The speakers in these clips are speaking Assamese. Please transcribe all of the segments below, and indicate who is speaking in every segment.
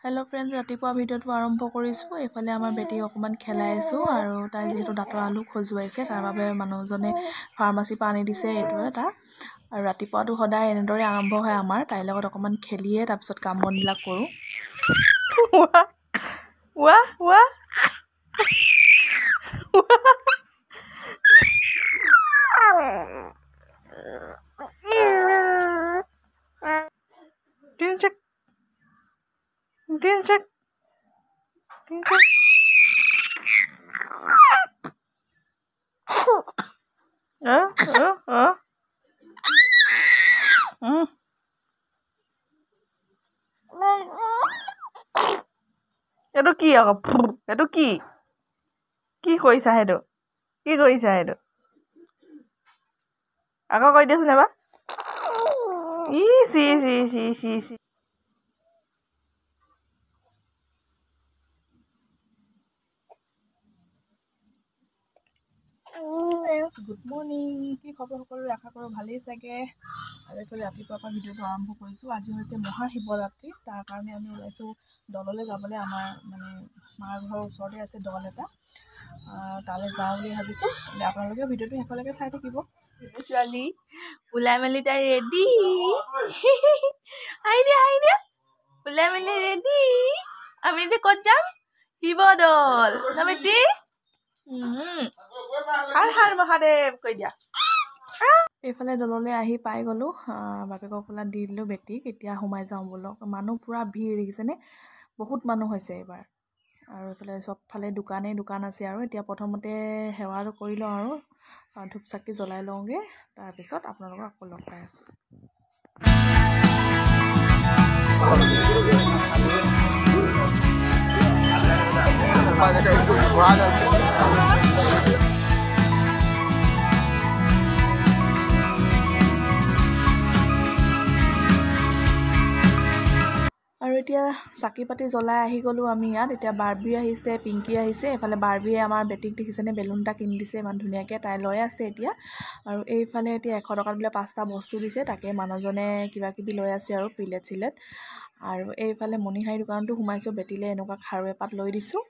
Speaker 1: हेलो फ्रेंड्स रातिपुৱা ভিডিঅ'টো আৰম্ভ কৰিছোঁ এফালে আমাৰ বেটি অকমান খেলাইছো আৰু তাই যেহেতু দাঁতৰ আলু খজুৱাইছে তাৰ বাবে মানুহজনে ফাৰ্মাসী পৰা আনি দিছে এইটো এটা আৰু ৰাতিপুৱাটো সদায় এনেদৰে আৰম্ভ হয় আমাৰ তাইৰ লগত অকমান খেলিয়ে তাৰ পিছত কাম বনবিলাক কৰোঁ ৱা Dinchak. Itu ki ako. Itu ki. Ki কৰিছা হেটো? কি কৰিছা হেটো? আকৌ কৈ দিয়াচোন এবাৰ। সি গুড মৰ্নিং কি খবৰ সকলোৰে আশা কৰোঁ ভালেই চাগে আৰু এইফালে ৰাতিপুৱাৰ পৰা ভিডিঅ'টো আৰম্ভ কৰিছোঁ আজি হৈছে মহাশিৱৰাত্ৰি তাৰ কাৰণে আমি ওলাইছোঁ দললৈ যাবলৈ আমাৰ মানে মাৰ ঘৰৰ ওচৰতে আছে দল এটা তালৈ যাওঁ বুলি ভাবিছোঁ আপোনালোকে ভিডিঅ'টো শেষলৈকে চাই থাকিব ছোৱালী ওলাই মেলি তাই ৰেডি আইডিয়া ওলাই মেলি ৰেডি আমি যে ক'ত যাম শিৱদৌল নামিতি হৰ মহাদেৱ কৈ দিয়া এইফালে দললৈ আহি পাই গ'লো বাপেকক কোলা দি দিলোঁ বেটিক এতিয়া সোমাই যাওঁ বোলক মানুহ পুৰা ভিৰ দেখিছেনে বহুত মানুহ হৈছে এইবাৰ আৰু এইফালে চবফালে দোকান আছে আৰু এতিয়া প্ৰথমতে সেৱাটো কৰি লওঁ আৰু ধূপ চাকি জ্বলাই লওঁগৈ তাৰপিছত আপোনালোকক আকৌ লগ পাই আছোঁ আৰু এতিয়া চাকি পাতি জ্বলাই আহি গ'লোঁ আমি ইয়াত এতিয়া বাৰ্বি আহিছে পিংকি আহিছে এইফালে বাৰ্বিয়ে আমাৰ বেটিক দেখিছেনে বেলুন এটা কিনি দিছে ইমান ধুনীয়াকৈ তাই লৈ আছে এতিয়া আৰু এইফালে এতিয়া 100 টকাত বোলে 5টা বস্তু দিছে তাকে মানুহজনে কিবা কিবি লৈ আছে আৰু প্লেট চিলেট আৰু এইফালে মণিহাৰী দোকানতো সোমাইছোঁ বেটিলে এনেকুৱা খাৰু এপাত লৈ দিছোঁ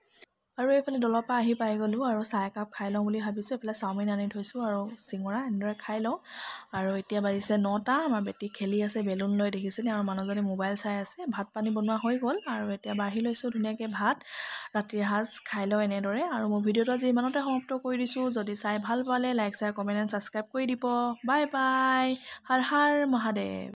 Speaker 1: আৰু এইফালে দলৰ পৰা আহি পাই গ'লোঁ আৰু চাহ একাপ খাই লওঁ বুলি ভাবিছোঁ এইফালে চাওমিন আনি থৈছোঁ আৰু চিঙৰা এনেদৰে খাই লওঁ আৰু এতিয়া বাজিছে 9টা আমাৰ বেটি খেলি আছে বেলুন লৈ দেখিছেনে আৰু মানুহজনে মোবাইল চাই আছে ভাত পানী বনোৱা হৈ গ'ল আৰু এতিয়া বাঢ়ি লৈছোঁ ধুনীয়াকৈ ভাত ৰাতিৰ সাজ খাই লওঁ এনেদৰে আৰু মোৰ ভিডিঅ'টো আজি ইমানতে সমাপ্ত কৰি দিছোঁ যদি চাই ভাল পালে like share comment and subscribe কৰি দিব বাই বাই হৰ হৰ মহাদেৱ